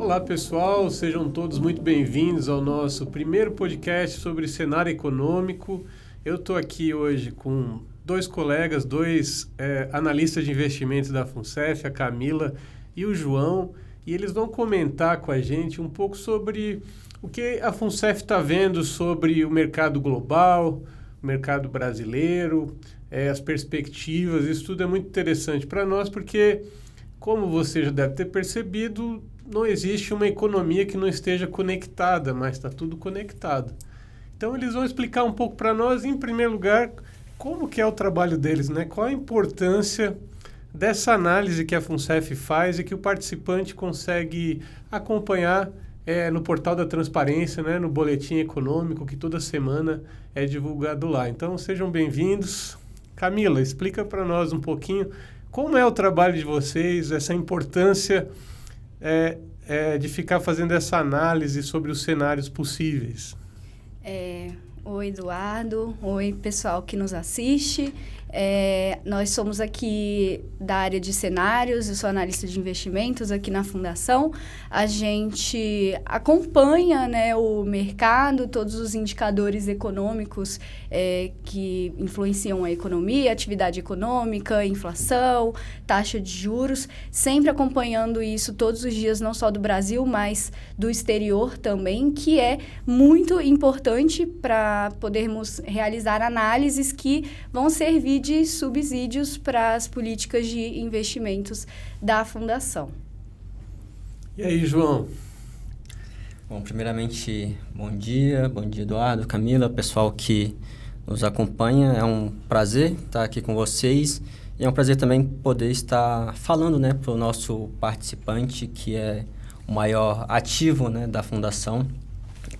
Olá pessoal, sejam todos muito bem-vindos ao nosso primeiro podcast sobre cenário econômico. Eu estou aqui hoje com dois colegas, analistas de investimentos da FUNCEF, a Camila e o João, e eles vão comentar com a gente um pouco sobre o que a FUNCEF está vendo sobre o mercado global, o mercado brasileiro, as perspectivas. Isso tudo é muito interessante para nós porque, como você já deve ter percebido, não existe uma economia que não esteja conectada, mas está tudo conectado. Então, eles vão explicar um pouco para nós, em primeiro lugar, como que é o trabalho deles, né? Qual a importância dessa análise que a FUNCEF faz e que o participante consegue acompanhar no portal da transparência, né? No boletim econômico, que toda semana é divulgado lá. Então, sejam bem-vindos. Camila, explica para nós um pouquinho como é o trabalho de vocês, essa importância de ficar fazendo essa análise sobre os cenários possíveis. Oi, Eduardo. Oi, pessoal que nos assiste. Nós somos aqui da área de cenários, eu sou analista de investimentos aqui na Fundação. A gente acompanha, né, o mercado, todos os indicadores econômicos que influenciam a economia, atividade econômica, inflação, taxa de juros, sempre acompanhando isso todos os dias, não só do Brasil, mas do exterior também, que é muito importante para podermos realizar análises que vão servir de subsídios para as políticas de investimentos da Fundação. E aí, João? Bom, primeiramente, bom dia Eduardo, Camila, pessoal que nos acompanha. É um prazer estar aqui com vocês e é um prazer também poder estar falando, né, para o nosso participante, que é o maior ativo, né, da Fundação.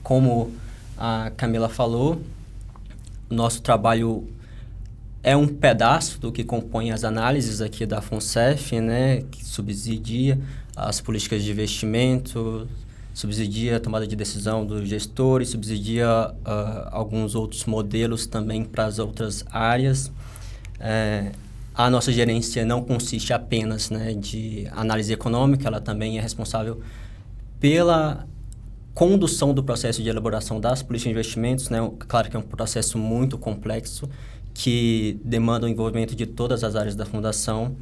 Como a Camila falou, o nosso trabalho é um pedaço do que compõe as análises aqui da FUNCEF, né, que subsidia as políticas de investimento, subsidia a tomada de decisão dos gestores, subsidia alguns outros modelos também para as outras áreas. A nossa gerência não consiste apenas, né, de análise econômica, ela também é responsável pela condução do processo de elaboração das políticas de investimentos, né? Claro que é um processo muito complexo, que demanda o envolvimento de todas as áreas da Fundação,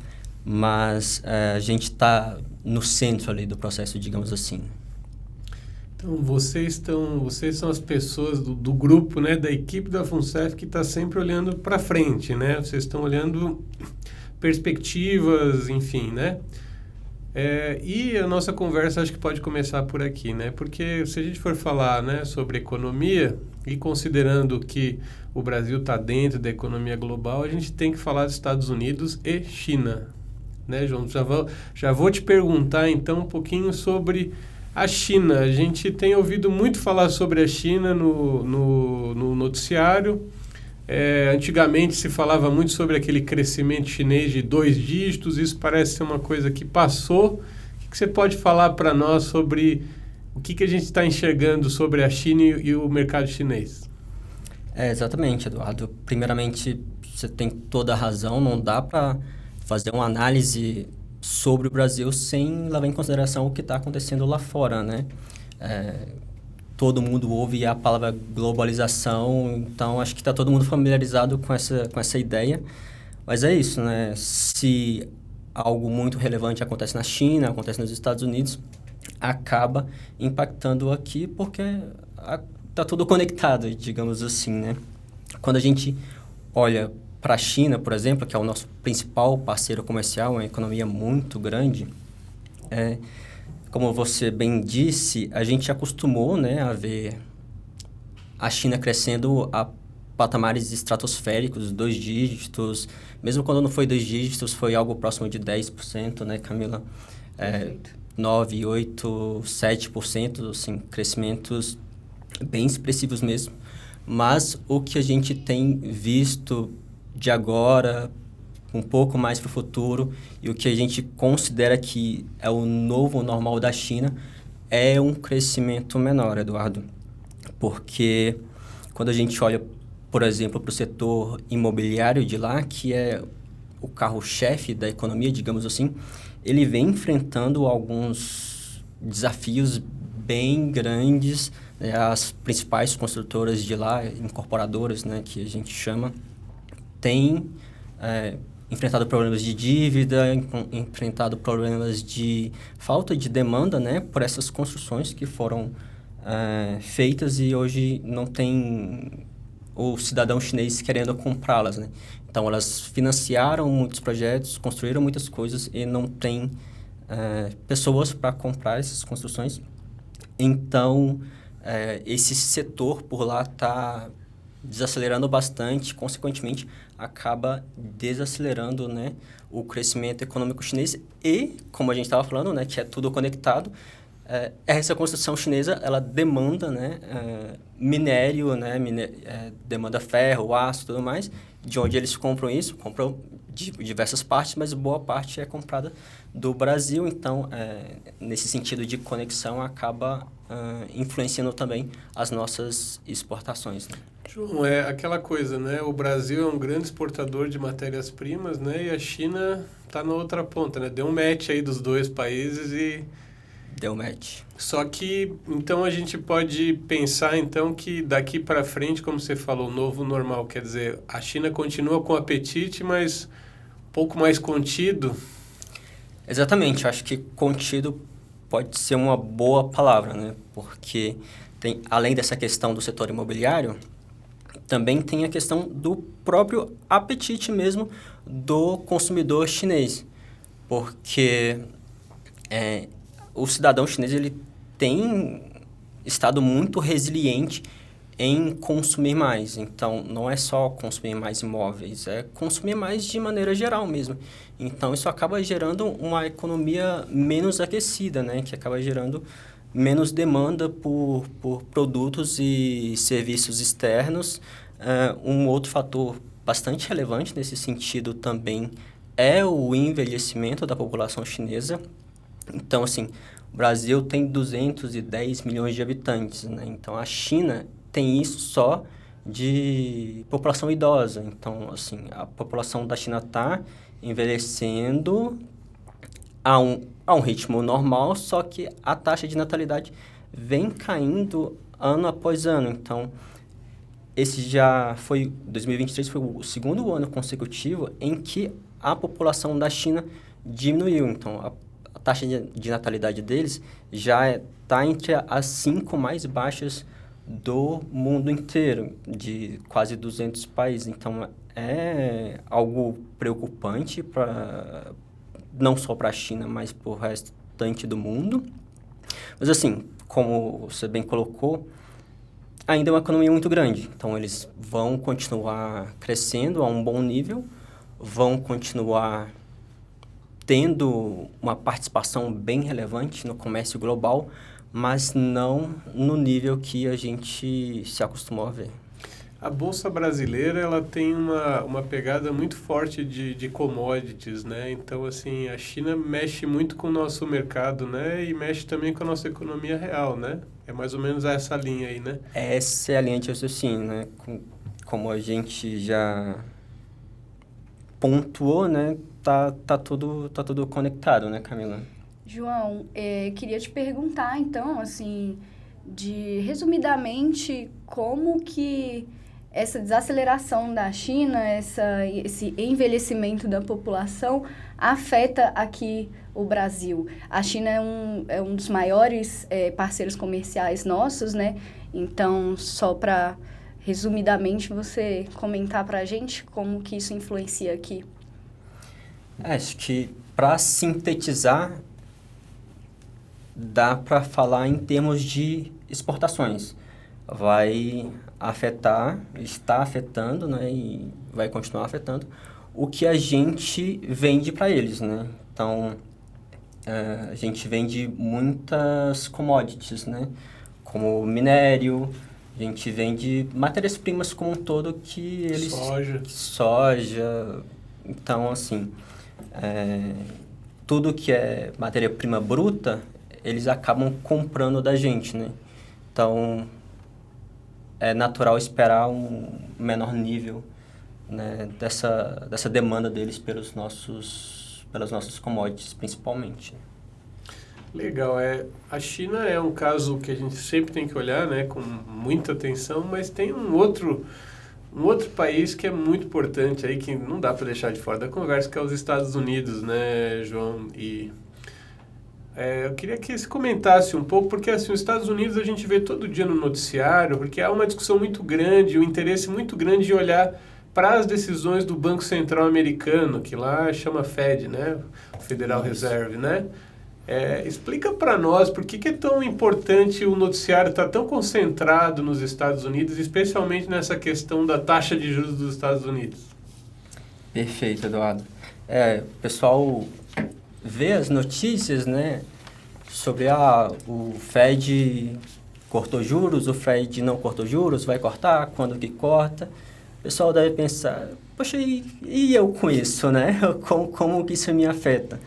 mas a gente está no centro ali do processo, digamos assim. Então, vocês são as pessoas do grupo, né, da equipe da FUNCEF que está sempre olhando para frente, né? Vocês estão olhando perspectivas, enfim, né? E a nossa conversa acho que pode começar por aqui, né? Porque se a gente for falar, né, sobre economia e considerando que o Brasil está dentro da economia global, a gente tem que falar dos Estados Unidos e China, né, João? Já vou te perguntar então um pouquinho sobre a China. A gente tem ouvido muito falar sobre a China no noticiário. Antigamente se falava muito sobre aquele crescimento chinês de 2 dígitos, isso parece ser uma coisa que passou. O que você pode falar para nós sobre o que a gente está enxergando sobre a China e o mercado chinês? Exatamente, Eduardo. Primeiramente, você tem toda a razão, não dá para fazer uma análise sobre o Brasil sem levar em consideração o que está acontecendo lá fora, né? Todo mundo ouve a palavra globalização, então acho que está todo mundo familiarizado com essa ideia. Mas é isso, né? Se algo muito relevante acontece na China, acontece nos Estados Unidos, acaba impactando aqui porque está tudo conectado, digamos assim, né? Quando a gente olha para a China, por exemplo, que é o nosso principal parceiro comercial, uma economia muito grande, como você bem disse, a gente acostumou, né, a ver a China crescendo a patamares estratosféricos, 2 dígitos. Mesmo quando não foi 2 dígitos, foi algo próximo de 10%, né, Camila? 9, 8, 7%, assim, crescimentos bem expressivos mesmo. Mas o que a gente tem visto de agora, um pouco mais para o futuro, e o que a gente considera que é o novo normal da China, é um crescimento menor, Eduardo. Porque quando a gente olha, por exemplo, para o setor imobiliário de lá, que é o carro-chefe da economia, digamos assim, ele vem enfrentando alguns desafios bem grandes, né? As principais construtoras de lá, incorporadoras, né, que a gente chama, têm enfrentado problemas de dívida, enfrentado problemas de falta de demanda, né, por essas construções que foram feitas e hoje não tem o cidadão chinês querendo comprá-las, né? Então, elas financiaram muitos projetos, construíram muitas coisas e não tem pessoas para comprar essas construções. Então, esse setor por lá está desacelerando bastante, consequentemente, acaba desacelerando, né, o crescimento econômico chinês e, como a gente estava falando, né, que é tudo conectado, essa construção chinesa, ela demanda, né, minério, né, demanda ferro, aço e tudo mais. De onde eles compram isso? Compram de diversas partes, mas boa parte é comprada do Brasil. Então, nesse sentido de conexão, acaba influenciando também as nossas exportações, né? João, é aquela coisa, né? O Brasil é um grande exportador de matérias-primas, né? E a China está na outra ponta, né? Deu um match aí dos dois países e... Deu match. Só que, então, a gente pode pensar, então, que daqui para frente, como você falou, novo normal, quer dizer, a China continua com apetite, mas um pouco mais contido? Exatamente, eu acho que contido pode ser uma boa palavra, né? Porque tem, além dessa questão do setor imobiliário, também tem a questão do próprio apetite mesmo do consumidor chinês. Porque o cidadão chinês ele tem estado muito resiliente em consumir mais. Então, não é só consumir mais imóveis, é consumir mais de maneira geral mesmo. Então, isso acaba gerando uma economia menos aquecida, né? Que acaba gerando menos demanda por produtos e serviços externos. Um outro fator bastante relevante nesse sentido também é o envelhecimento da população chinesa. Então, assim, o Brasil tem 210 milhões de habitantes, né? Então, a China tem isso só de população idosa. Então, assim, a população da China está envelhecendo a um ritmo normal, só que a taxa de natalidade vem caindo ano após ano. Então, 2023 foi o segundo ano consecutivo em que a população da China diminuiu. Então, a taxa de natalidade deles já está entre as 5 mais baixas do mundo inteiro, de quase 200 países. Então, é algo preocupante, não só para a China, mas para o restante do mundo. Mas, assim, como você bem colocou, ainda é uma economia muito grande. Então, eles vão continuar crescendo a um bom nível, vão continuar tendo uma participação bem relevante no comércio global, mas não no nível que a gente se acostumou a ver. A Bolsa Brasileira, ela tem uma pegada muito forte de commodities, né? Então, assim, a China mexe muito com o nosso mercado, né? E mexe também com a nossa economia real, né? É mais ou menos essa linha aí, né? Essa é a linha de raciocínio, né? Como a gente já pontuou, né? Tá tudo conectado, né, Camila? João, queria te perguntar, então, assim, resumidamente, como que essa desaceleração da China, esse envelhecimento da população afeta aqui o Brasil. A China é um dos maiores parceiros comerciais nossos, né? Então, só para, resumidamente, você comentar para a gente como que isso influencia aqui. Acho que, para sintetizar, dá para falar em termos de exportações. Vai afetar, está afetando, né, e vai continuar afetando o que a gente vende para eles, né? Então, a gente vende muitas commodities, né? Como minério, a gente vende matérias-primas como um todo que eles... Soja. Então, assim, tudo que é matéria-prima bruta, eles acabam comprando da gente, né? Então, é natural esperar um menor nível, né, dessa demanda deles pelas nossas commodities, principalmente. Legal. A China é um caso que a gente sempre tem que olhar, né, com muita atenção, mas tem um outro país que é muito importante aí, que não dá para deixar de fora da conversa, que é os Estados Unidos, né, João? Eu queria que você comentasse um pouco, porque assim, os Estados Unidos a gente vê todo dia no noticiário, porque há uma discussão muito grande, um interesse muito grande de olhar para as decisões do Banco Central americano, que lá chama Fed, né? Federal Reserve, né? Explica para nós por que é tão importante o noticiário estar tão concentrado nos Estados Unidos, especialmente nessa questão da taxa de juros dos Estados Unidos. Perfeito, Eduardo. O pessoal vê as notícias, né, sobre o Fed cortou juros, o Fed não cortou juros, vai cortar, quando que corta. O pessoal deve pensar, poxa, e eu com isso, né? Como que isso me afeta?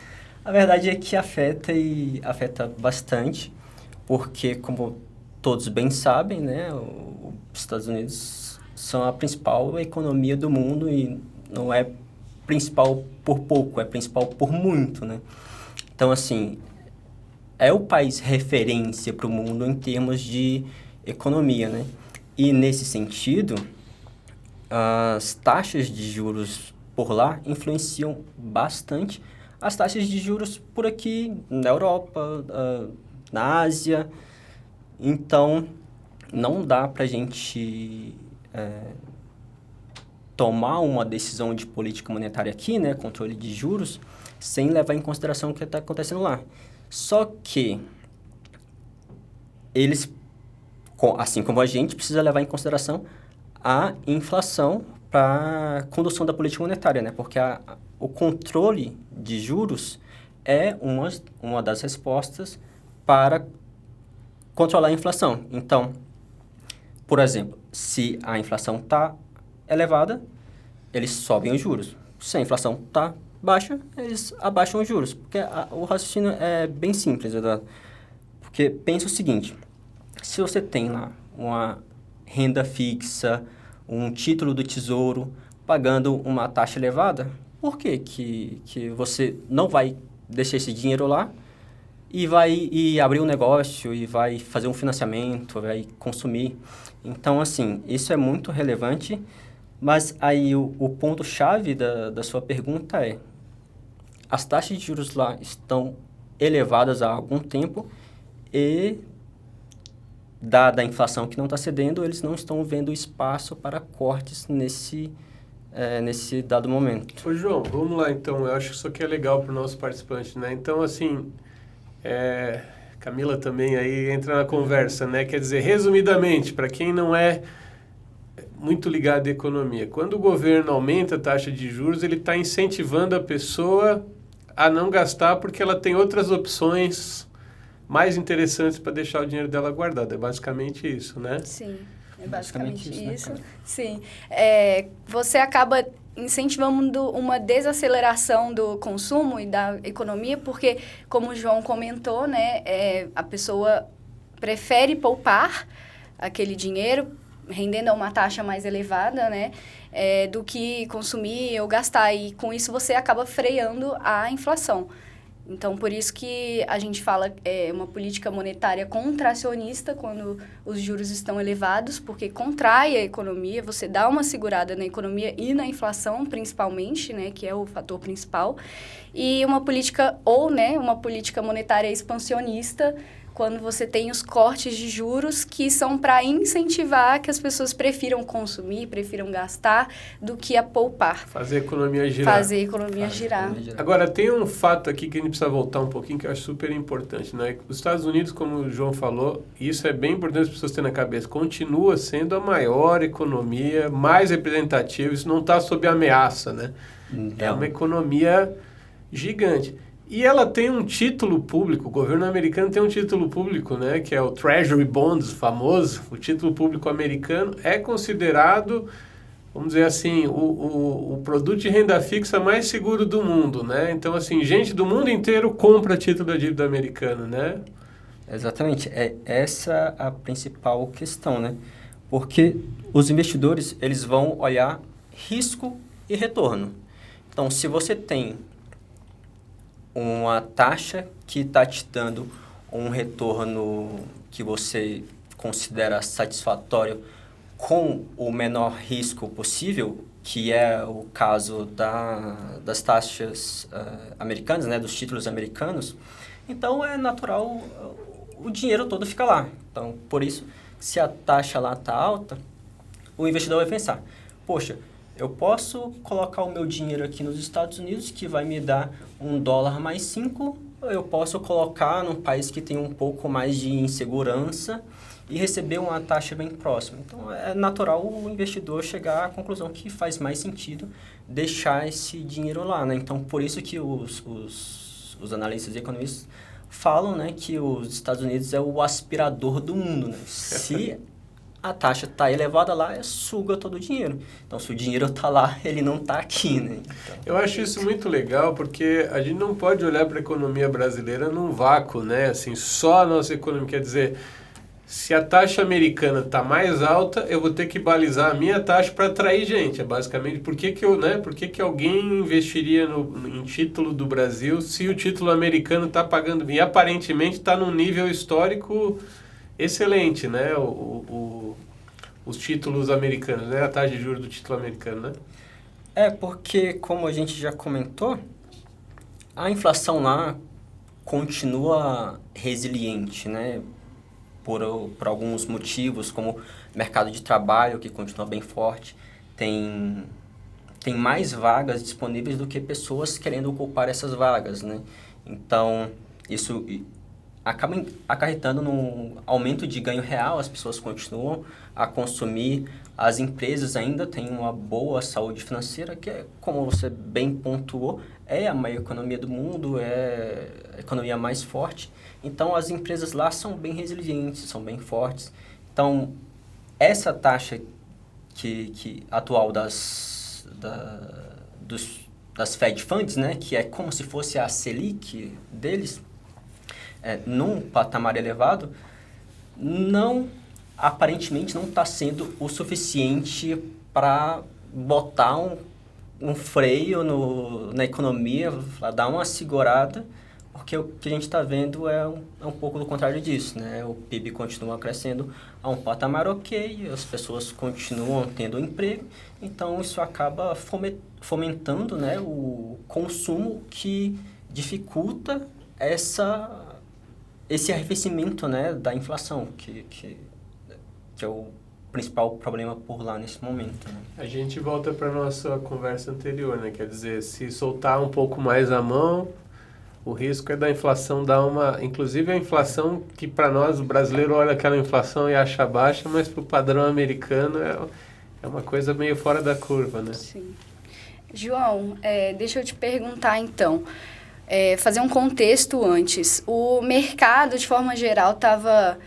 A verdade é que afeta e afeta bastante, porque, como todos bem sabem, né, os Estados Unidos são a principal economia do mundo e não é principal por pouco, é principal por muito, né? Então, assim, é o país referência para o mundo em termos de economia, né? E, nesse sentido, as taxas de juros por lá influenciam bastante as taxas de juros por aqui, na Europa, na Ásia. Então, não dá para a gente tomar uma decisão de política monetária aqui, né, controle de juros, sem levar em consideração o que está acontecendo lá. Só que eles, assim como a gente, precisa levar em consideração a inflação para a condução da política monetária, né? Porque o controle de juros é uma das respostas para controlar a inflação. Então, por exemplo, se a inflação está elevada, eles sobem os juros. Se a inflação está baixa, eles abaixam os juros. Porque o raciocínio é bem simples, Eduardo. Porque pensa o seguinte, se você tem lá uma renda fixa, um título do Tesouro, pagando uma taxa elevada, por que você não vai deixar esse dinheiro lá e vai abrir um negócio e vai fazer um financiamento, vai consumir? Então, assim, isso é muito relevante, mas aí o ponto-chave da sua pergunta é: as taxas de juros lá estão elevadas há algum tempo e, dada a inflação que não está cedendo, eles não estão vendo espaço para cortes nesse dado momento. Ô, João, vamos lá então. Eu acho que isso aqui é legal para o nosso participante, né? Então, assim, Camila também aí entra na conversa, né? Quer dizer, resumidamente, para quem não é muito ligado à economia, quando o governo aumenta a taxa de juros, ele está incentivando a pessoa a não gastar porque ela tem outras opções mais interessantes para deixar o dinheiro dela guardado. É basicamente isso, né? Sim, é basicamente isso. Né, sim. Você acaba incentivando uma desaceleração do consumo e da economia, porque, como o João comentou, né, a pessoa prefere poupar aquele dinheiro, rendendo a uma taxa mais elevada, né, do que consumir ou gastar. E, com isso, você acaba freando a inflação. Então, por isso que a gente fala uma política monetária contracionista quando os juros estão elevados, porque contrai a economia, você dá uma segurada na economia e na inflação, principalmente, né, que é o fator principal. E uma política monetária expansionista, quando você tem os cortes de juros que são para incentivar que as pessoas prefiram consumir, prefiram gastar, do que a poupar. Fazer a economia girar. Fazer a economia girar. Agora, tem um fato aqui que a gente precisa voltar um pouquinho, que eu acho super importante, né? Os Estados Unidos, como o João falou, e isso é bem importante as pessoas terem na cabeça, continua sendo a maior economia, mais representativa, isso não está sob ameaça, né? Não. É uma economia gigante. E ela tem um título público, o governo americano tem um título público, né, que é o Treasury Bonds, famoso. O título público americano é considerado, vamos dizer assim, o produto de renda fixa mais seguro do mundo, né? Então, assim, gente do mundo inteiro compra título da dívida americana, né? Exatamente. Essa a principal questão, né? Porque os investidores, eles vão olhar risco e retorno. Então, se você tem uma taxa que está te dando um retorno que você considera satisfatório com o menor risco possível, que é o caso das taxas americanas, né, dos títulos americanos, então é natural o dinheiro todo fica lá. Então, por isso, se a taxa lá está alta, o investidor vai pensar, poxa, eu posso colocar o meu dinheiro aqui nos Estados Unidos, que vai me dar $1 mais 5, ou eu posso colocar num país que tem um pouco mais de insegurança e receber uma taxa bem próxima. Então, é natural o investidor chegar à conclusão que faz mais sentido deixar esse dinheiro lá, né? Então, por isso que os analistas e economistas falam, né, que os Estados Unidos é o aspirador do mundo, né? Se a taxa está elevada lá, suga todo o dinheiro. Então, se o dinheiro está lá, ele não está aqui, né? Então, eu acho isso muito legal, porque a gente não pode olhar para a economia brasileira num vácuo, né? Assim, só a nossa economia. Quer dizer, se a taxa americana está mais alta, eu vou ter que balizar a minha taxa para atrair gente. É basicamente por que alguém investiria em título do Brasil se o título americano está pagando e aparentemente está num nível histórico excelente, né? Os títulos americanos, né? A taxa de juros do título americano, né? É porque, como a gente já comentou, a inflação lá continua resiliente, né? Por alguns motivos, como mercado de trabalho, que continua bem forte, tem mais vagas disponíveis do que pessoas querendo ocupar essas vagas, né? Então, isso acaba acarretando num aumento de ganho real, as pessoas continuam a consumir, as empresas ainda têm uma boa saúde financeira, que é, como você bem pontuou, é a maior economia do mundo, é a economia mais forte. Então, as empresas lá são bem resilientes, são bem fortes. Então, essa taxa atual das Fed Funds, né, que é como se fosse a Selic deles, num patamar elevado, aparentemente não está sendo o suficiente para botar um freio na economia, dar uma segurada, porque o que a gente está vendo é um pouco do contrário disso, né? O PIB continua crescendo a um patamar ok, as pessoas continuam tendo emprego, então isso acaba fomentando, né, o consumo que dificulta esse arrefecimento, né, da inflação, que é o principal problema por lá nesse momento, né? A gente volta para a nossa conversa anterior, né? Quer dizer, se soltar um pouco mais a mão, o risco é da inflação dar uma... Inclusive a inflação que para nós, o brasileiro, olha aquela inflação e acha baixa, mas para o padrão americano é uma coisa meio fora da curva, né? Sim. João, deixa eu te perguntar então, fazer um contexto antes. O mercado, de forma geral, estava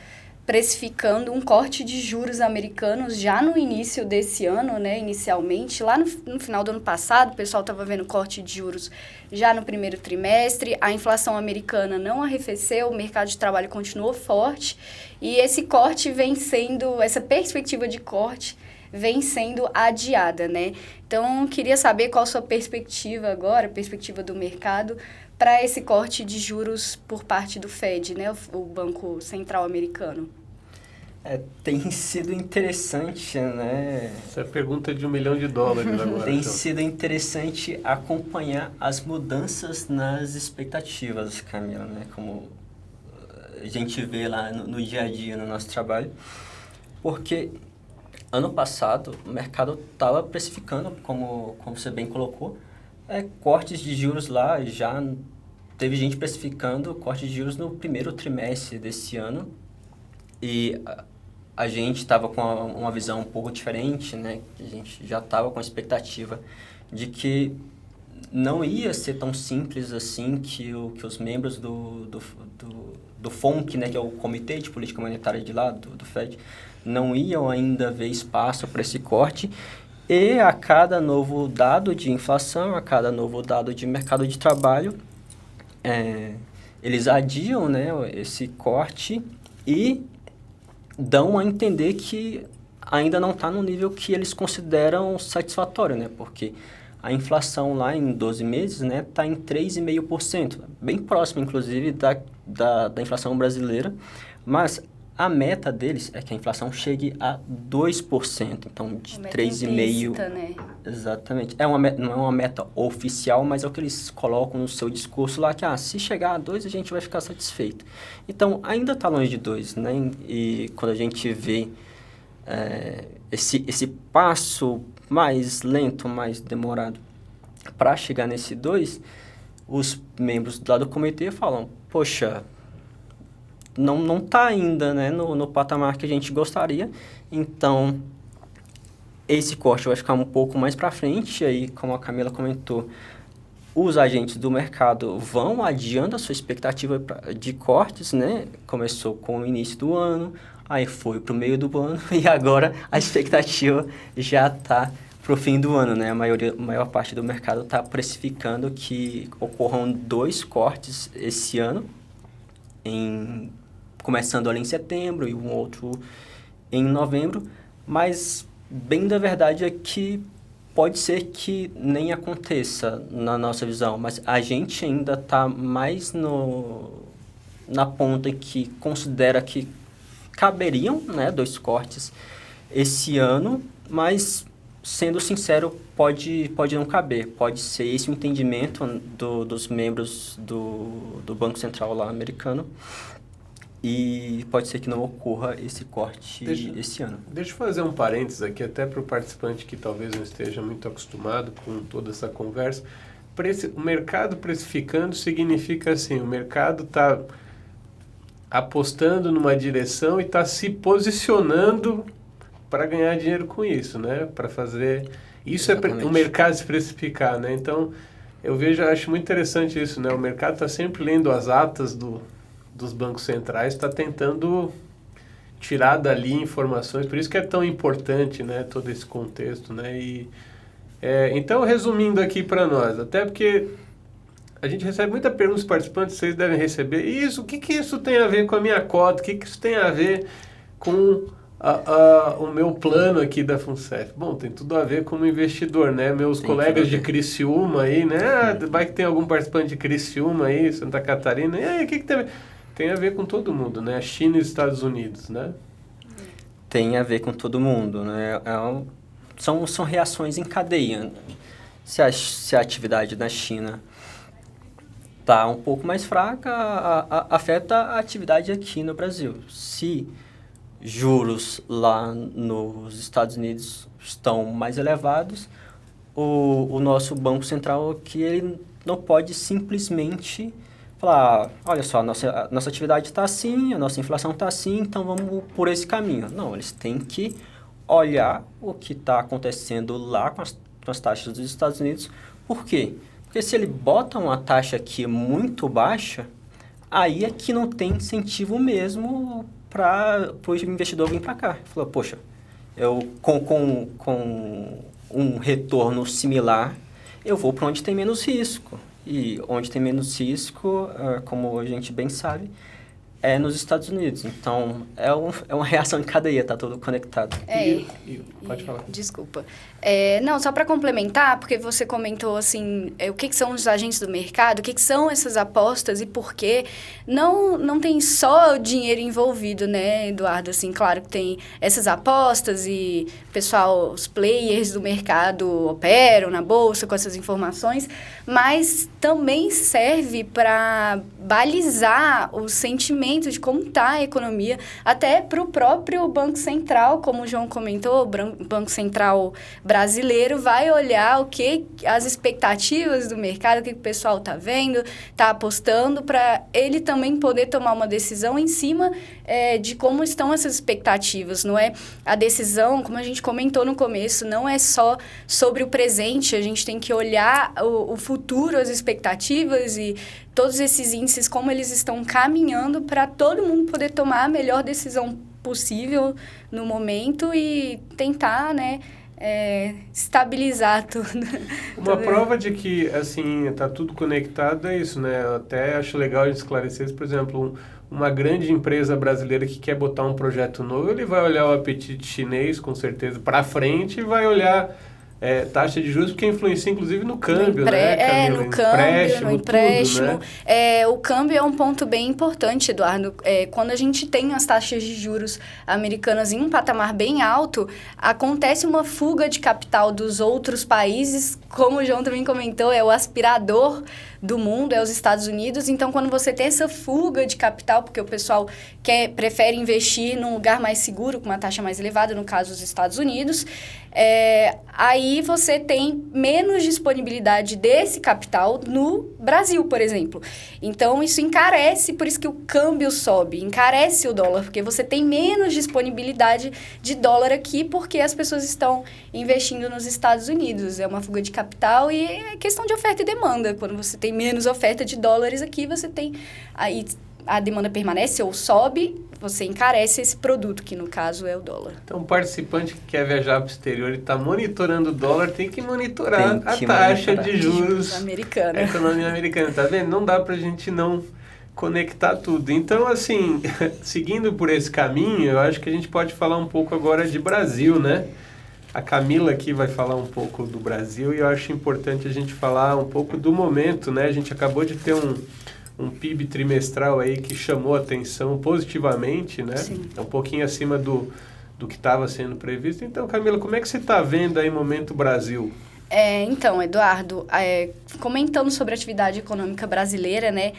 precificando um corte de juros americanos já no início desse ano, né, inicialmente. Lá no final do ano passado, o pessoal estava vendo corte de juros já no primeiro trimestre, a inflação americana não arrefeceu, o mercado de trabalho continuou forte, e essa perspectiva de corte vem sendo adiada, né? Então, queria saber qual a sua perspectiva agora, perspectiva do mercado, para esse corte de juros por parte do Fed, né, o Banco Central Americano. Tem sido interessante, né? Essa é a pergunta de $1 milhão agora. Tem sido interessante acompanhar as mudanças nas expectativas, Camila, né? Como a gente vê lá no dia a dia, no nosso trabalho. Porque ano passado o mercado estava precificando, como você bem colocou, cortes de juros lá. Já teve gente precificando cortes de juros no primeiro trimestre desse ano. E a gente estava com uma visão um pouco diferente, né? A gente já estava com a expectativa de que não ia ser tão simples assim, que os membros do FONC, né, que é o Comitê de Política Monetária de lá, do Fed, não iam ainda ver espaço para esse corte. E a cada novo dado de inflação, a cada novo dado de mercado de trabalho, eles adiam, né, esse corte e dão a entender que ainda não está no nível que eles consideram satisfatório, né? Porque a inflação lá em 12 meses, né, está em 3,5%, bem próximo, inclusive, da inflação brasileira, mas a meta deles é que a inflação chegue a 2%, então de 3,5%. Né? Exatamente. Não é uma meta oficial, mas é o que eles colocam no seu discurso lá, que se chegar a 2%, a gente vai ficar satisfeito. Então, ainda está longe de 2%, né? E quando a gente vê esse passo mais lento, mais demorado para chegar nesse 2%, os membros lá do comitê falam, poxa, não está ainda, né, no patamar que a gente gostaria, então esse corte vai ficar um pouco mais para frente, aí como a Camila comentou, os agentes do mercado vão adiando a sua expectativa de cortes, né, começou com o início do ano, aí foi para o meio do ano e agora a expectativa já está para o fim do ano, né, a maior parte do mercado está precificando que ocorram 2 cortes esse ano, começando ali em setembro e um outro em novembro, mas bem da verdade é que pode ser que nem aconteça na nossa visão, mas a gente ainda está mais na ponta que considera que caberiam, né, 2 cortes esse ano, mas sendo sincero, pode não caber, pode ser esse o entendimento dos membros do Banco Central lá americano, e pode ser que não ocorra esse corte esse ano. Deixa eu fazer um parênteses aqui, até para o participante que talvez não esteja muito acostumado com toda essa conversa. O mercado precificando significa assim, o mercado está apostando numa direção e está se posicionando para ganhar dinheiro com isso, né? Para fazer... Isso Exatamente. É o mercado se precificar, né? Então, acho muito interessante isso, né? O mercado está sempre lendo as atas dos bancos centrais, está tentando tirar dali informações, por isso que é tão importante, né, todo esse contexto, né, então, resumindo aqui para nós, até porque a gente recebe muita pergunta dos participantes, vocês devem receber, o que isso tem a ver com a minha cota, o que isso tem a ver com o meu plano aqui da FUNCEF? Bom, tem tudo a ver com o investidor, né, meus colegas de Criciúma aí, né, vai que tem algum participante de Criciúma aí, Santa Catarina, e aí, o que tem a ver? Tem a ver com todo mundo, né? A China e os Estados Unidos, né? Tem a ver com todo mundo, né? São reações em cadeia. Se a atividade na China está um pouco mais fraca, afeta a atividade aqui no Brasil. Se juros lá nos Estados Unidos estão mais elevados, o nosso Banco Central aqui ele não pode simplesmente falar, olha só, a nossa atividade está assim, a nossa inflação está assim, então vamos por esse caminho. Não, eles têm que olhar o que está acontecendo lá com as taxas dos Estados Unidos. Por quê? Porque se ele bota uma taxa aqui muito baixa, aí é que não tem incentivo mesmo para o investidor vir para cá. Falou, poxa, eu com um retorno similar, eu vou para onde tem menos risco. E onde tem menos risco, como a gente bem sabe, é nos Estados Unidos. Então, é uma reação em cadeia, está tudo conectado. Pode falar. Desculpa. Não, só para complementar, porque você comentou assim, o que são os agentes do mercado, o que são essas apostas e por quê. Não tem só o dinheiro envolvido, né, Eduardo? Assim, claro que tem essas apostas e pessoal, os players do mercado operam na bolsa com essas informações, mas também serve para balizar o sentimento de como está a economia, até para o próprio Banco Central, como o João comentou, o Banco Central brasileiro vai olhar as expectativas do mercado, o que o pessoal está vendo, está apostando, para ele também poder tomar uma decisão em cima de como estão essas expectativas. Não é a decisão, como a gente comentou no começo, não é só sobre o presente, a gente tem que olhar o futuro, as expectativas e todos esses índices, como eles estão caminhando para todo mundo poder tomar a melhor decisão possível no momento e tentar, né, estabilizar tudo. Uma prova de que, assim, está tudo conectado é isso, né? Eu até acho legal a gente esclarecer isso. Por exemplo, uma grande empresa brasileira que quer botar um projeto novo, ele vai olhar o apetite chinês, com certeza, para frente e vai olhar taxa de juros, porque influencia inclusive no câmbio, né, Camila? No câmbio, no empréstimo. Tudo, né? O câmbio é um ponto bem importante, Eduardo. Quando a gente tem as taxas de juros americanas em um patamar bem alto, acontece uma fuga de capital dos outros países, como o João também comentou, é o aspirador do mundo, é os Estados Unidos. Então, quando você tem essa fuga de capital, porque o pessoal prefere investir num lugar mais seguro, com uma taxa mais elevada, no caso, os Estados Unidos, aí você tem menos disponibilidade desse capital no Brasil, por exemplo. Então, isso encarece, por isso que o câmbio sobe, encarece o dólar, porque você tem menos disponibilidade de dólar aqui, porque as pessoas estão investindo nos Estados Unidos. É uma fuga de capital e é questão de oferta e demanda. Quando você tem menos oferta de dólares aqui, você tem... Aí a demanda permanece ou sobe, você encarece esse produto, que no caso é o dólar. Então, o participante que quer viajar para o exterior e está monitorando o dólar, tem que monitorar a taxa de juros americana. A economia americana, tá vendo? Não dá para a gente não conectar tudo. Então, assim, seguindo por esse caminho, eu acho que a gente pode falar um pouco agora de Brasil, né? A Camila aqui vai falar um pouco do Brasil e eu acho importante a gente falar um pouco do momento, né? A gente acabou de ter um PIB trimestral aí que chamou a atenção positivamente, né? Sim. É um pouquinho acima do que estava sendo previsto. Então, Camila, como é que você está vendo aí o momento Brasil? Então, Eduardo, comentando sobre a atividade econômica brasileira, né,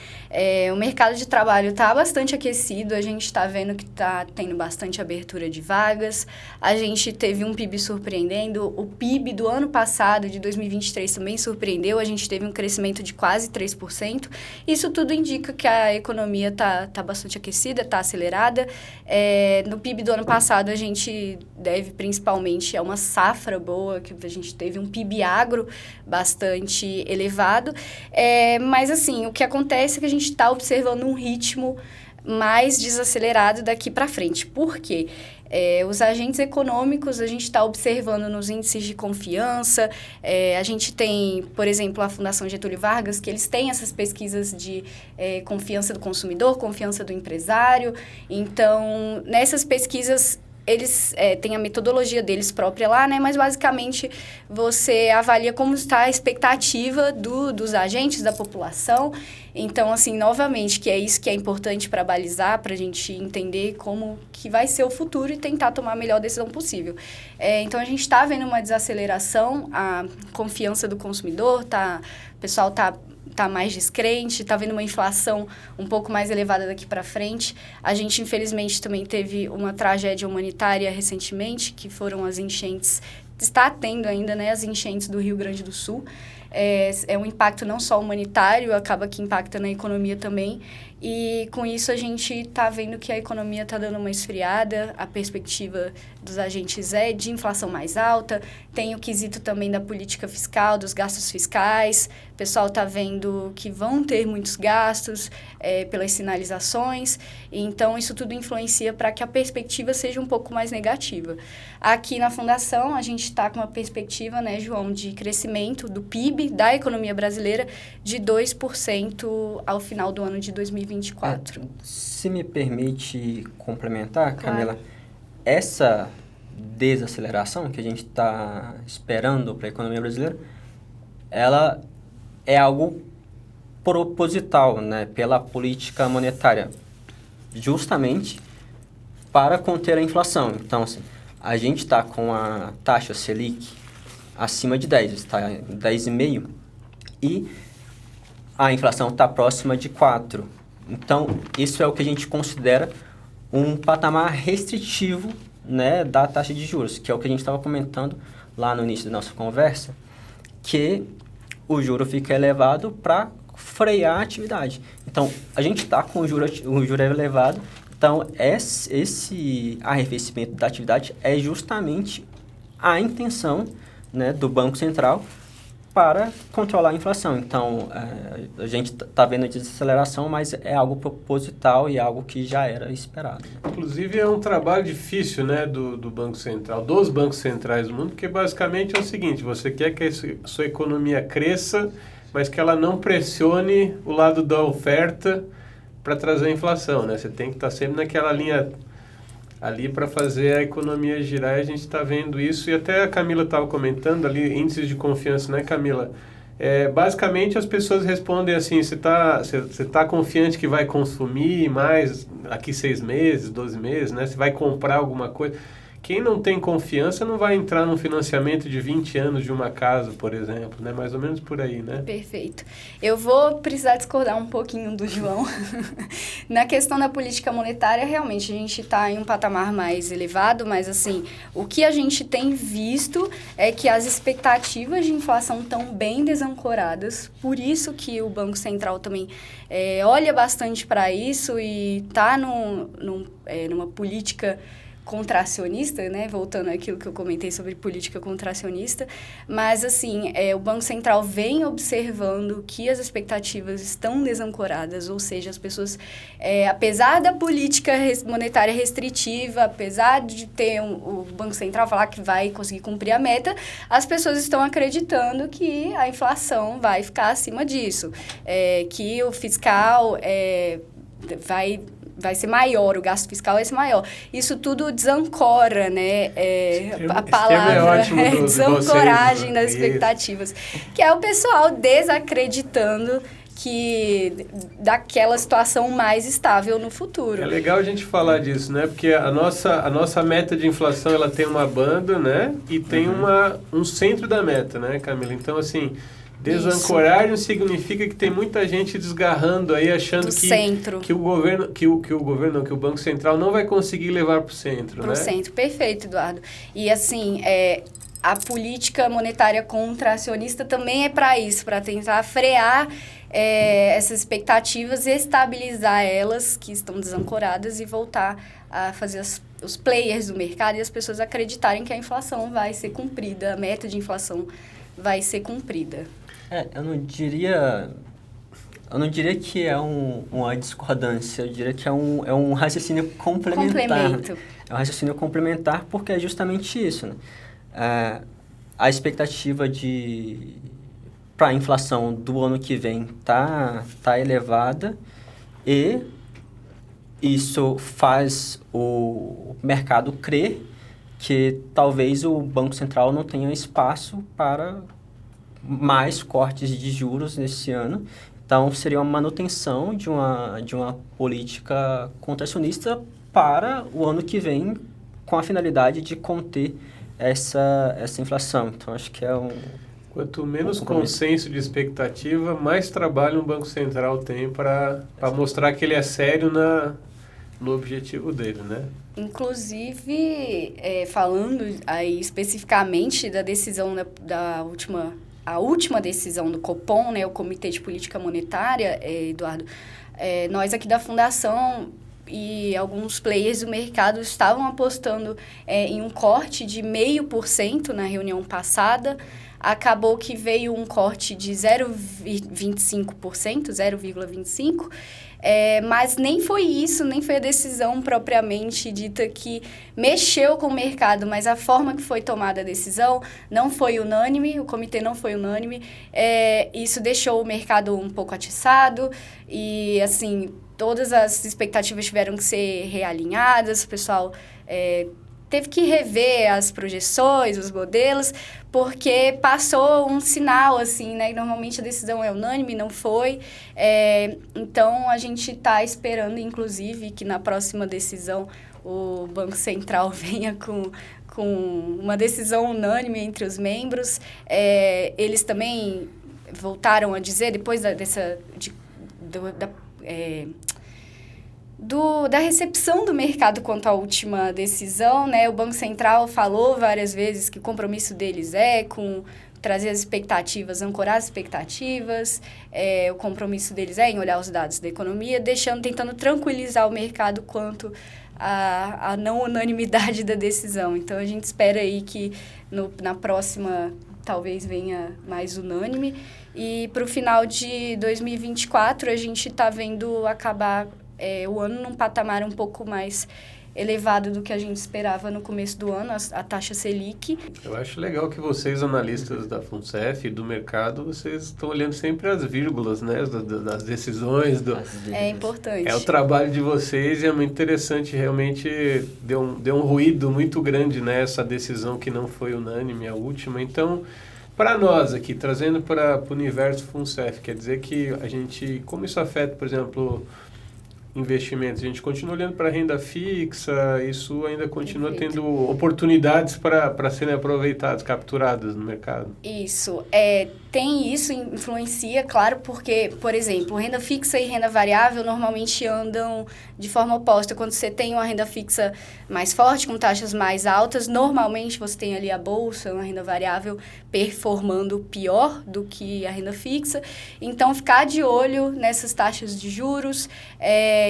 o mercado de trabalho está bastante aquecido, a gente está vendo que está tendo bastante abertura de vagas, a gente teve um PIB surpreendendo, o PIB do ano passado, de 2023, também surpreendeu, a gente teve um crescimento de quase 3%, isso tudo indica que a economia está bastante aquecida, está acelerada. No PIB do ano passado, a gente deve principalmente a uma safra boa, que a gente teve um PIB agro bastante elevado, mas assim, o que acontece é que a gente está observando um ritmo mais desacelerado daqui para frente. Por quê? Os agentes econômicos, a gente está observando nos índices de confiança, a gente tem, por exemplo, a Fundação Getúlio Vargas, que eles têm essas pesquisas de confiança do consumidor, confiança do empresário. Então, nessas pesquisas, eles têm a metodologia deles própria lá, né? Mas, basicamente, você avalia como está a expectativa dos agentes, da população. Então, assim, novamente, que é isso que é importante para balizar, para a gente entender como que vai ser o futuro e tentar tomar a melhor decisão possível. Então, a gente está vendo uma desaceleração, a confiança do consumidor, o pessoal está mais descrente, está vendo uma inflação um pouco mais elevada daqui para frente. A gente, infelizmente, também teve uma tragédia humanitária recentemente, que foram as enchentes, está tendo ainda, né, as enchentes do Rio Grande do Sul. É um impacto não só humanitário, acaba que impacta na economia também. E com isso a gente está vendo que a economia está dando uma esfriada, a perspectiva dos agentes é de inflação mais alta, tem o quesito também da política fiscal, dos gastos fiscais, o pessoal está vendo que vão ter muitos gastos pelas sinalizações, então isso tudo influencia para que a perspectiva seja um pouco mais negativa. Aqui na Fundação a gente está com uma perspectiva, né, João, de crescimento do PIB da economia brasileira de 2% ao final do ano de 2024. Se me permite complementar, Camila, Claro. Essa desaceleração que a gente está esperando para a economia brasileira, ela é algo proposital, né, pela política monetária, justamente para conter a inflação. Então, assim, a gente está com a taxa Selic acima de 10, está em 10,5%, e a inflação está próxima de 4%. Então, isso é o que a gente considera um patamar restritivo, né, da taxa de juros, que é o que a gente estava comentando lá no início da nossa conversa, que o juro fica elevado para frear a atividade. Então, a gente está com o juro elevado, então esse arrefecimento da atividade é justamente a intenção, né, do Banco Central para controlar a inflação. Então, a gente está vendo a desaceleração, mas é algo proposital e algo que já era esperado. Inclusive, é um trabalho difícil, né, do Banco Central, dos bancos centrais do mundo, porque basicamente é o seguinte: você quer que a sua economia cresça, mas que ela não pressione o lado da oferta para trazer a inflação, né? Você tem que estar sempre naquela linha ali para fazer a economia girar. E a gente está vendo isso, e até a Camila estava comentando ali, índices de confiança, né, Camila? Basicamente, as pessoas respondem assim, você tá confiante que vai consumir mais aqui 6 meses, 12 meses, né? Você vai comprar alguma coisa. Quem não tem confiança não vai entrar num financiamento de 20 anos de uma casa, por exemplo, né? Mais ou menos por aí, né? Perfeito. Eu vou precisar discordar um pouquinho do João. Na questão da política monetária, realmente, a gente está em um patamar mais elevado, mas, assim, o que a gente tem visto é que as expectativas de inflação estão bem desancoradas, por isso que o Banco Central também olha bastante para isso e está numa política contracionista, né? Voltando àquilo que eu comentei sobre política contracionista, mas assim, o Banco Central vem observando que as expectativas estão desancoradas, ou seja, as pessoas, apesar da política monetária restritiva, apesar de ter o Banco Central falar que vai conseguir cumprir a meta, as pessoas estão acreditando que a inflação vai ficar acima disso, que o fiscal vai ser maior, o gasto fiscal vai ser maior. Isso tudo desancora, né? A palavra desancoragem das expectativas. Que é o pessoal desacreditando daquela situação mais estável no futuro. É legal a gente falar disso, né? Porque a nossa meta de inflação, ela tem uma banda, né? E tem um centro da meta, né, Camila? Então, assim, desancoragem significa que tem muita gente desgarrando aí, achando que o Banco Central não vai conseguir levar para o centro, Para o centro, perfeito, Eduardo. E assim, a política monetária contracionista também é para isso, para tentar frear essas expectativas, estabilizar elas, que estão desancoradas, e voltar a fazer os players do mercado e as pessoas acreditarem que a inflação vai ser cumprida, a meta de inflação vai ser cumprida. Eu não diria que é uma discordância, eu diria que é um raciocínio complementar. Complemento. É um raciocínio complementar porque é justamente isso, né? A expectativa para a inflação do ano que vem tá elevada e isso faz o mercado crer que talvez o Banco Central não tenha espaço para mais cortes de juros nesse ano. Então, seria uma manutenção de uma política contracionista para o ano que vem, com a finalidade de conter essa inflação. Então, acho que Quanto menos consenso de expectativa, mais trabalho um Banco Central tem para mostrar que ele é sério no objetivo dele, né? Inclusive, falando aí especificamente da decisão a última decisão do Copom, né, o Comitê de Política Monetária, Eduardo, nós aqui da Fundação e alguns players do mercado estavam apostando em um corte de 0,5% na reunião passada. Acabou que veio um corte de 0,25%, 0,25%, mas nem foi isso, nem foi a decisão propriamente dita que mexeu com o mercado, mas a forma que foi tomada a decisão não foi unânime, o comitê não foi unânime, isso deixou o mercado um pouco atiçado e, assim, todas as expectativas tiveram que ser realinhadas, o pessoal teve que rever as projeções, os modelos, porque passou um sinal, assim, né? Normalmente a decisão é unânime, não foi. Então, a gente está esperando, inclusive, que na próxima decisão o Banco Central venha com uma decisão unânime entre os membros. Eles também voltaram a dizer, depois da recepção do mercado quanto à última decisão, né? O Banco Central falou várias vezes que o compromisso deles trazer as expectativas, ancorar as expectativas, o compromisso deles em olhar os dados da economia, tentando tranquilizar o mercado quanto à não unanimidade da decisão. Então, a gente espera aí que na próxima talvez venha mais unânime. E para o final de 2024, a gente está vendo acabar o ano num patamar um pouco mais elevado do que a gente esperava no começo do ano, a taxa Selic. Eu acho legal que vocês, analistas da FUNCEF e do mercado, vocês estão olhando sempre as vírgulas, né, das decisões. É importante. É o trabalho de vocês e é muito interessante, realmente deu um ruído muito grande nessa decisão que não foi unânime, a última. Então, para nós aqui, trazendo para o universo FUNCEF, quer dizer que a gente, como isso afeta, por exemplo, investimentos, a gente continua olhando para renda fixa, isso ainda continua tendo oportunidades para serem aproveitadas, capturadas no mercado. Isso, isso influencia, claro, porque, por exemplo, renda fixa e renda variável normalmente andam de forma oposta. Quando você tem uma renda fixa mais forte, com taxas mais altas, normalmente você tem ali a bolsa, uma renda variável performando pior do que a renda fixa. Então, ficar de olho nessas taxas de juros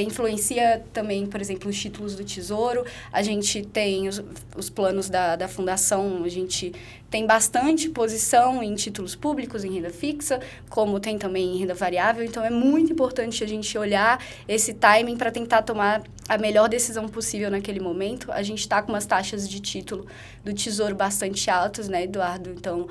influencia também, por exemplo, os títulos do Tesouro. A gente tem os planos da Fundação, a gente tem bastante posição em títulos públicos, em renda fixa, como tem também em renda variável. Então, é muito importante a gente olhar esse timing para tentar tomar a melhor decisão possível naquele momento. A gente está com umas taxas de título do Tesouro bastante altas, né, Eduardo? Então,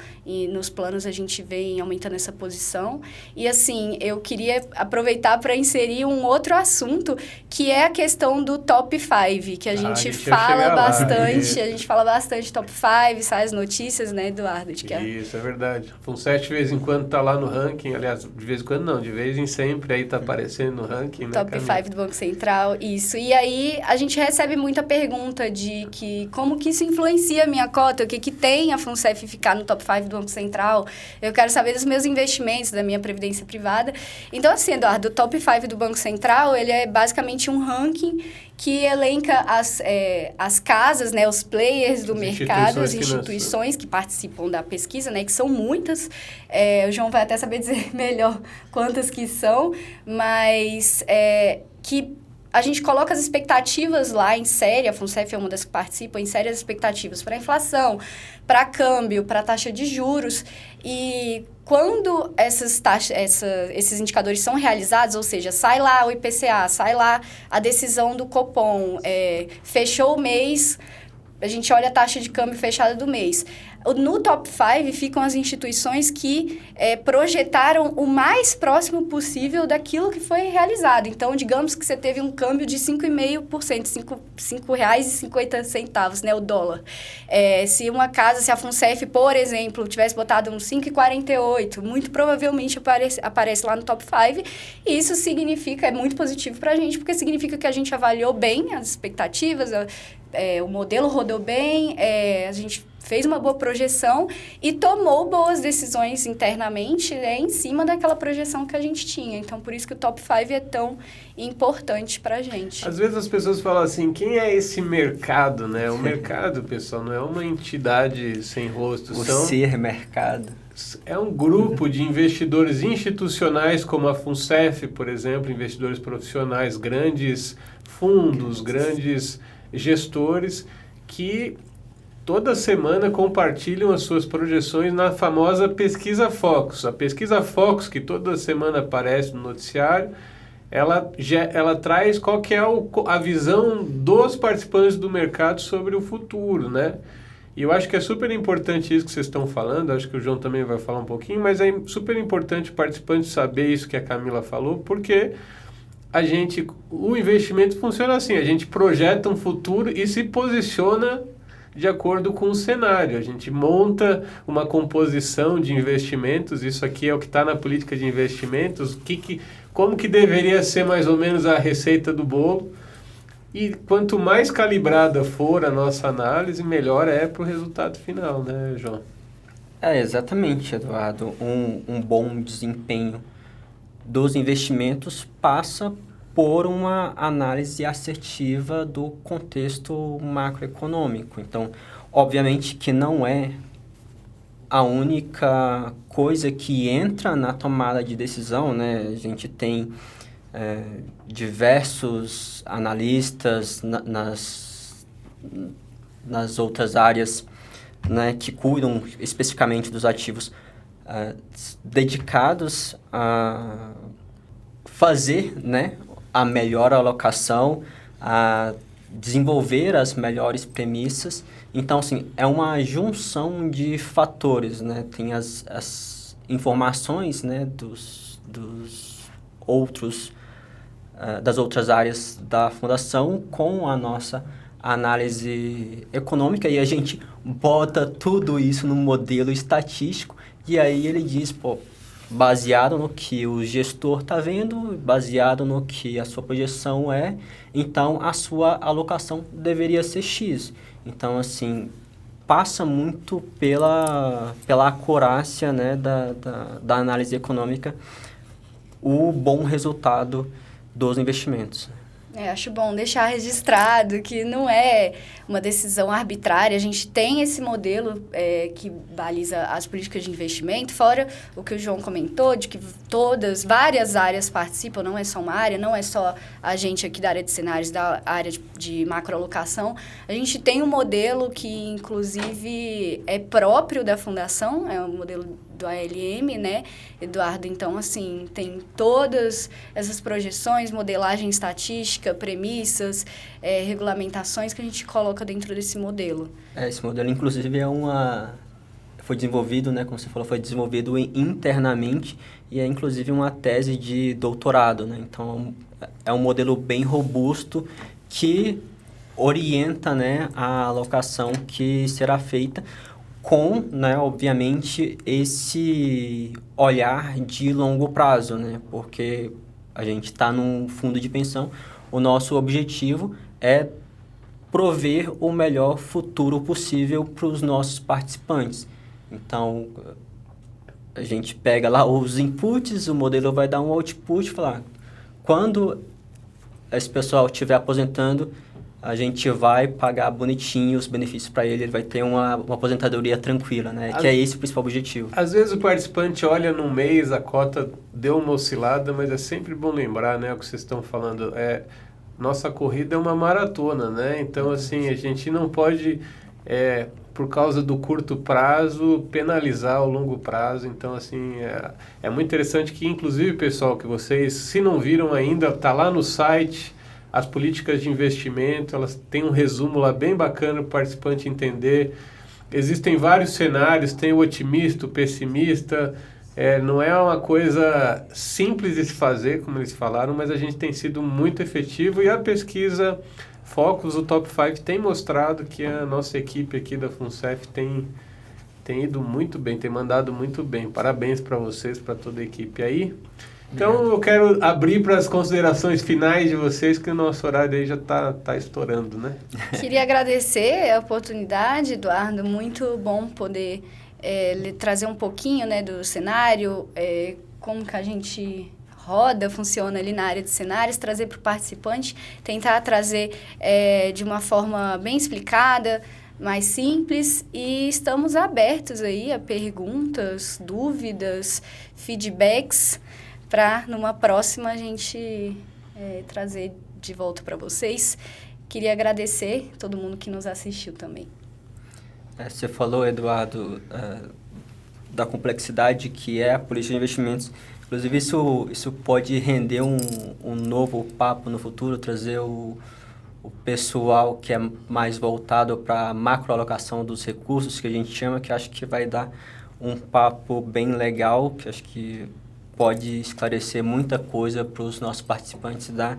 nos planos a gente vem aumentando essa posição. E, assim, eu queria aproveitar para inserir um outro assunto, que é a questão do top 5, que a gente fala bastante. A gente fala bastante top 5, sai as notícias, né, Eduardo? Isso, é verdade. A FUNCEF de vez em quando está lá no ranking, aliás, de vez em quando não, de vez em sempre aí está aparecendo no ranking, né? Top 5 do Banco Central, isso. E aí a gente recebe muita pergunta de como que isso influencia a minha cota, o que tem a FUNCEF ficar no top 5 do Banco Central. Eu quero saber dos meus investimentos, da minha previdência privada. Então, assim, Eduardo, o top 5 do Banco Central, ele é basicamente um ranking que elenca as casas, né, os players do mercado, as instituições que participam da pesquisa, né, que são muitas. O João vai até saber dizer melhor quantas que são, mas que a gente coloca as expectativas lá em série, a FUNCEF é uma das que participa, em série as expectativas para a inflação, para câmbio, para taxa de juros. E quando esses indicadores são realizados, ou seja, sai lá o IPCA, sai lá a decisão do Copom, fechou o mês, a gente olha a taxa de câmbio fechada do mês. No top 5 ficam as instituições que projetaram o mais próximo possível daquilo que foi realizado. Então, digamos que você teve um câmbio de 5,5%, R$ 5,50, né, o dólar. Se a FUNCEF, por exemplo, tivesse botado um 5,48, muito provavelmente aparece lá no top 5. E isso é muito positivo para a gente, porque significa que a gente avaliou bem as expectativas, o modelo rodou bem, a gente fez uma boa projeção e tomou boas decisões internamente, né, em cima daquela projeção que a gente tinha. Então, por isso que o top 5 é tão importante para a gente. Às vezes as pessoas falam assim, quem é esse mercado, né? O mercado, pessoal, não é uma entidade sem rosto. Ser mercado. É um grupo de investidores institucionais, como a FUNCEF, por exemplo, investidores profissionais, grandes fundos, grandes gestores, que toda semana compartilham as suas projeções na famosa Pesquisa Focus. A Pesquisa Focus, que toda semana aparece no noticiário, ela traz qual que é a visão dos participantes do mercado sobre o futuro, né? E eu acho que é super importante isso que vocês estão falando, acho que o João também vai falar um pouquinho, mas é super importante o participante saber isso que a Camila falou, porque o investimento funciona assim, a gente projeta um futuro e se posiciona de acordo com o cenário. A gente monta uma composição de investimentos, isso aqui é o que está na política de investimentos, como que deveria ser mais ou menos a receita do bolo, e quanto mais calibrada for a nossa análise, melhor é para o resultado final, né, João? Exatamente, Eduardo. Um bom desempenho dos investimentos passa por uma análise assertiva do contexto macroeconômico. Então, obviamente que não é a única coisa que entra na tomada de decisão, né? A gente tem diversos analistas nas outras áreas, né, que cuidam especificamente dos ativos, dedicados a fazer, né, a melhor alocação, a desenvolver as melhores premissas. Então, assim, é uma junção de fatores, né? Tem as informações, né, dos outros, das outras áreas da fundação com a nossa análise econômica, e a gente bota tudo isso num modelo estatístico, e aí ele diz, pô, baseado no que o gestor está vendo, baseado no que a sua projeção é, então a sua alocação deveria ser X. Então, assim, passa muito pela acurácia, né, da análise econômica o bom resultado dos investimentos. Acho bom deixar registrado que não é uma decisão arbitrária. A gente tem esse modelo que baliza as políticas de investimento, fora o que o João comentou, de que várias áreas participam, não é só uma área, não é só a gente aqui da área de cenários, da área de macroalocação. A gente tem um modelo que, inclusive, é próprio da fundação, é o modelo do ALM, né, Eduardo? Então, assim, tem todas essas projeções, modelagem estatística, premissas, regulamentações que a gente coloca dentro desse modelo. Esse modelo, inclusive, foi desenvolvido, né, como você falou, foi desenvolvido internamente e é, inclusive, uma tese de doutorado, né? Então, é um modelo bem robusto que orienta, né, a alocação que será feita com, né, obviamente, esse olhar de longo prazo, né? Porque a gente está num fundo de pensão, o nosso objetivo é prover o melhor futuro possível para os nossos participantes. Então, a gente pega lá os inputs, o modelo vai dar um output, falar, quando esse pessoal estiver aposentando, a gente vai pagar bonitinho os benefícios para ele vai ter uma aposentadoria tranquila, né? Que é esse o principal objetivo. Às vezes o participante olha num mês, a cota deu uma oscilada, mas é sempre bom lembrar, né, o que vocês estão falando. Nossa corrida é uma maratona, né? Então, assim, a gente não pode, por causa do curto prazo, penalizar o longo prazo. Então, assim, é muito interessante que, inclusive, pessoal, que vocês, se não viram ainda, tá lá no site. As políticas de investimento, elas têm um resumo lá bem bacana para o participante entender. Existem vários cenários, tem o otimista, o pessimista. Não é uma coisa simples de se fazer, como eles falaram, mas a gente tem sido muito efetivo e a pesquisa Focus, o Top 5, tem mostrado que a nossa equipe aqui da FUNCEF tem ido muito bem, tem mandado muito bem. Parabéns para vocês, para toda a equipe aí. Então, eu quero abrir para as considerações finais de vocês, que o nosso horário aí já está estourando, né? Queria agradecer a oportunidade, Eduardo. Muito bom poder trazer um pouquinho, né, do cenário, como que a gente funciona ali na área de cenários, trazer para o participante, tentar trazer de uma forma bem explicada, mais simples, e estamos abertos aí a perguntas, dúvidas, feedbacks, para numa próxima a gente trazer de volta para vocês. Queria agradecer todo mundo que nos assistiu também. Você falou, Eduardo, da complexidade que é a política de investimentos. Inclusive, isso pode render um novo papo no futuro, trazer o pessoal que é mais voltado para a macroalocação dos recursos, que a gente chama, que acho que vai dar um papo bem legal, que acho que pode esclarecer muita coisa para os nossos participantes, dar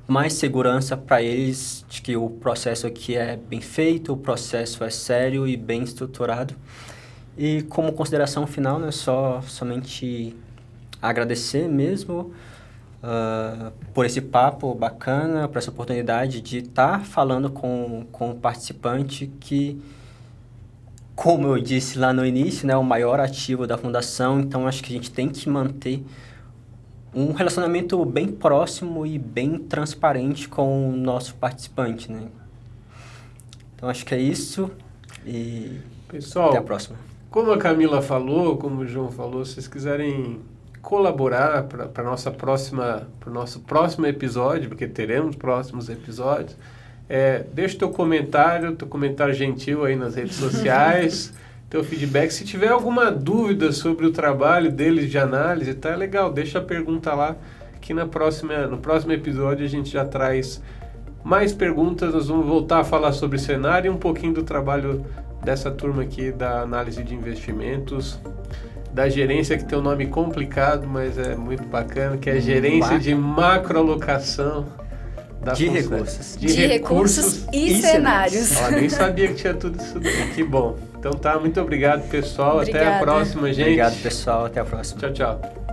mais segurança para eles de que o processo aqui é bem feito, o processo é sério e bem estruturado. E como consideração final, né, somente agradecer mesmo por esse papo bacana, por essa oportunidade de estar falando com o participante que, como eu disse lá no início, né, o maior ativo da fundação. Então, acho que a gente tem que manter um relacionamento bem próximo e bem transparente com o nosso participante, né? Então, acho que é isso e pessoal, até a próxima. Como a Camila falou, como o João falou, se vocês quiserem colaborar para o nosso próximo episódio, porque teremos próximos episódios, deixa teu comentário gentil aí nas redes sociais, teu feedback. Se tiver alguma dúvida sobre o trabalho deles de análise, tá legal, deixa a pergunta lá, que no próximo episódio a gente já traz mais perguntas, nós vamos voltar a falar sobre cenário e um pouquinho do trabalho dessa turma aqui da análise de investimentos, da gerência, que tem um nome complicado, mas é muito bacana, que é gerência de macroalocação de recursos. De recursos e cenários. Nem sabia que tinha tudo isso daí. Que bom. Então tá, muito obrigado, pessoal. Obrigada. Até a próxima, gente. Obrigado, pessoal. Até a próxima. Tchau, tchau.